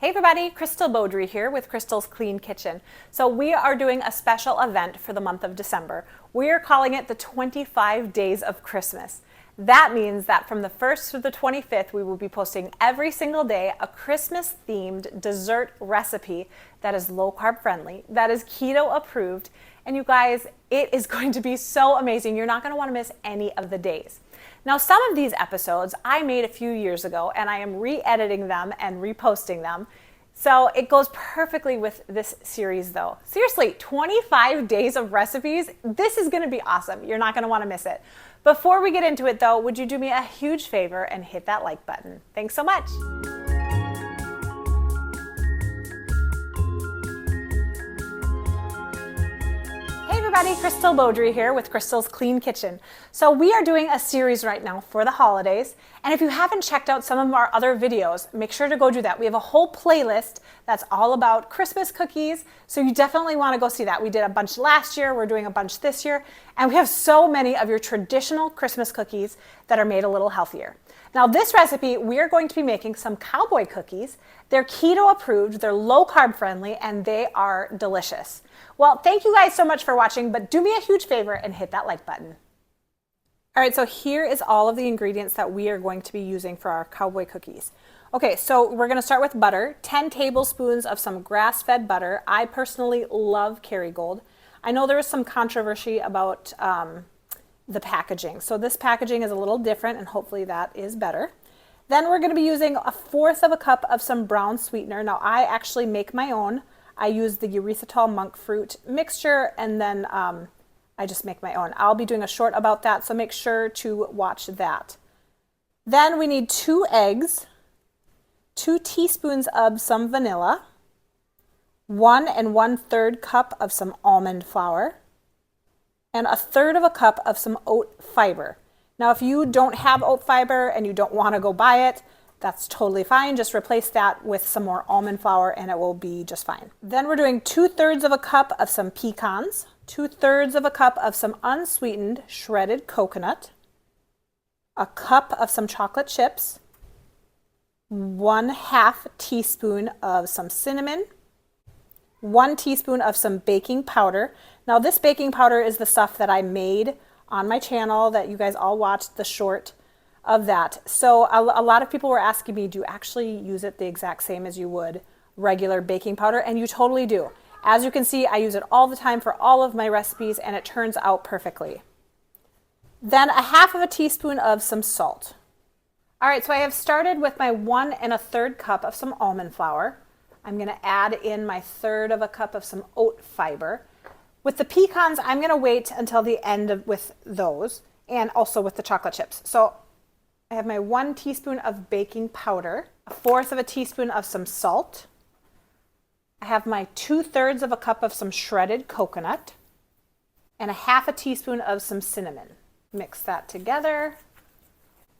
Hey everybody, Crystal Beaudry here with Crystal's Clean Kitchen. So we are doing a special event for the month of December. We are calling it the 25 Days of Christmas. That means that from the 1st to the 25th, we will be posting every single day a Christmas-themed dessert recipe that is low-carb friendly, that is keto approved, and you guys, it is going to be so amazing. You're not going to want to miss any of the days. Now, some of these episodes I made a few years ago, and I am re-editing them and reposting them. So it goes perfectly with this series though. Seriously, 25 days of recipes. This is going to be awesome. You're not going to want to miss it. Before we get into it though, would you do me a huge favor and hit that like button? Thanks so much. Hey everybody, Crystal Beaudry here with Crystal's Clean Kitchen. So we are doing a series right now for the holidays, and if you haven't checked out some of our other videos, make sure to go do that. We have a whole playlist that's all about Christmas cookies, so you definitely want to go see that. We did a bunch last year, we're doing a bunch this year, and we have so many of your traditional Christmas cookies that are made a little healthier. Now this recipe, we are going to be making some cowboy cookies. They're keto approved, they're low carb friendly, and they are delicious. Well, thank you guys so much for watching, but do me a huge favor and hit that like button. All right, so here is all of the ingredients that we are going to be using for our cowboy cookies. Okay, so we're gonna start with butter, 10 tablespoons of some grass-fed butter. I personally love Kerrygold. I know there is some controversy about the packaging. So this packaging is a little different and hopefully that is better. Then we're gonna be using 1/4 cup of some brown sweetener. Now I actually make my own. I use the Irresistible monk fruit mixture and then I just make my own. I'll be doing a short about that, so make sure to watch that. Then we need 2 eggs, 2 teaspoons of some vanilla, 1 1/3 cup of some almond flour, and 1/3 cup of some oat fiber. Now if you don't have oat fiber and you don't want to go buy it, that's totally fine. Just replace that with some more almond flour and it will be just fine. Then we're doing 2/3 cup of some pecans, 2/3 cup of some unsweetened shredded coconut, a cup of some chocolate chips, 1/2 teaspoon of some cinnamon, 1 teaspoon of some baking powder. Now this baking powder is the stuff that I made on my channel that you guys all watched the short of that. So a lot of people were asking me, do you actually use it the exact same as you would regular baking powder? And you totally do. As you can see, I use it all the time for all of my recipes and it turns out perfectly. Then 1/2 teaspoon of some salt. All right, so I have started with my 1 1/3 cup of some almond flour. I'm gonna add in my 1/3 cup of some oat fiber. With the pecans, I'm gonna wait until the end with those and also with the chocolate chips. So I have my 1 teaspoon of baking powder, 1/4 teaspoon of some salt. I have my 2/3 cup of some shredded coconut and 1/2 teaspoon of some cinnamon. Mix that together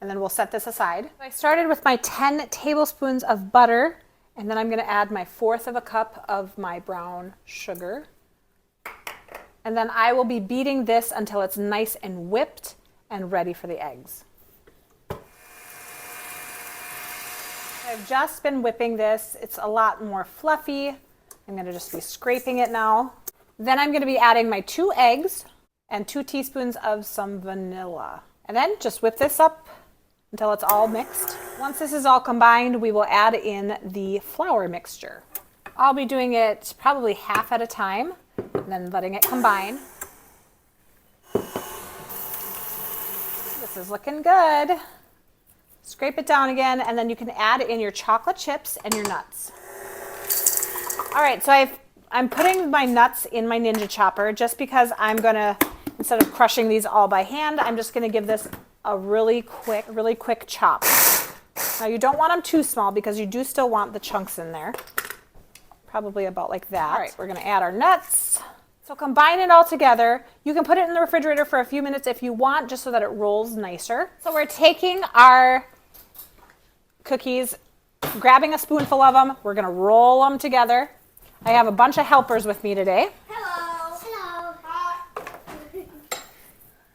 and then we'll set this aside. I started with my 10 tablespoons of butter and then I'm going to add my 1/4 cup of my brown sugar. And then I will be beating this until it's nice and whipped and ready for the eggs. I've just been whipping this. It's a lot more fluffy. I'm going to just be scraping it now. Then I'm going to be adding my 2 eggs and 2 teaspoons of some vanilla. And then just whip this up until it's all mixed. Once this is all combined, we will add in the flour mixture. I'll be doing it probably half at a time and then letting it combine. This is looking good. Scrape it down again, and then you can add in your chocolate chips and your nuts. All right, so I'm putting my nuts in my Ninja Chopper just because I'm gonna, instead of crushing these all by hand, I'm just gonna give this a really quick chop. Now you don't want them too small because you do still want the chunks in there. Probably about like that. All right, we're gonna add our nuts. So combine it all together. You can put it in the refrigerator for a few minutes if you want, just so that it rolls nicer. So we're taking our cookies, grabbing a spoonful of them. We're gonna roll them together. I have a bunch of helpers with me today. Hello. Hello.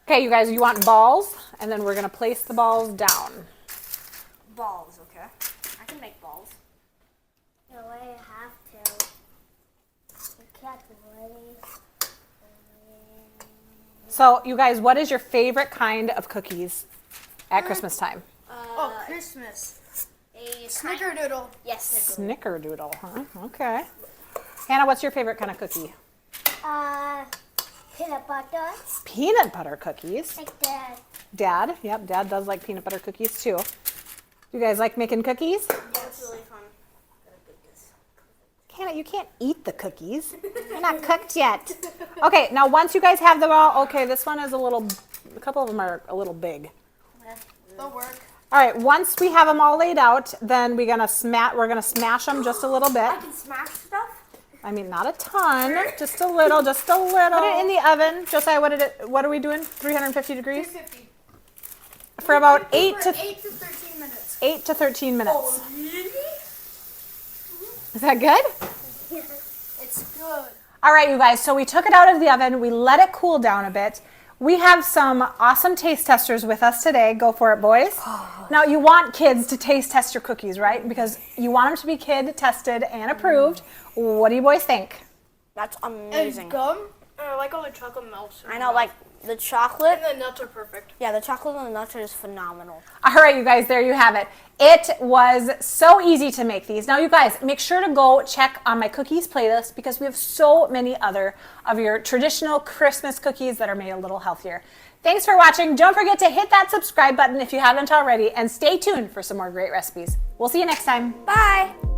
Okay, you guys, you want balls? And then we're gonna place the balls down. Balls, okay. I can make balls. So you guys, what is your favorite kind of cookies at Christmas time? Christmas. A snickerdoodle. Yes, Snickerdoodle, huh? Okay. Hannah, what's your favorite kind of cookie? Peanut butter. Peanut butter cookies. Like that. Dad, yep, Dad does like peanut butter cookies too. You guys like making cookies? That's really fun. Hannah, you can't eat the cookies. They're not cooked yet. Okay, now once you guys have them all, okay, this one is a couple of them are a little big. They'll work. All right, once we have them all laid out, then we're gonna smash them just a little bit. I can smash stuff. I mean, not a ton, just a little. Put it in the oven. Josiah, what are we doing? 350 degrees? 350. For about 8 to 13 minutes. 8 to 13 minutes. Oh, really? Is that good? It's good. All right, you guys, so we took it out of the oven. We let it cool down a bit. We have some awesome taste testers with us today. Go for it, boys. Now, you want kids to taste test your cookies, right? Because you want them to be kid tested and approved. What do you boys think? That's amazing. And gum? I like all the chocolate melts. I know, like the chocolate. And the nuts are perfect. Yeah, the chocolate and the nuts are just phenomenal. All right, you guys, there you have it. It was so easy to make these. Now, you guys, make sure to go check on my cookies playlist because we have so many other of your traditional Christmas cookies that are made a little healthier. Thanks for watching. Don't forget to hit that subscribe button if you haven't already, and stay tuned for some more great recipes. We'll see you next time. Bye!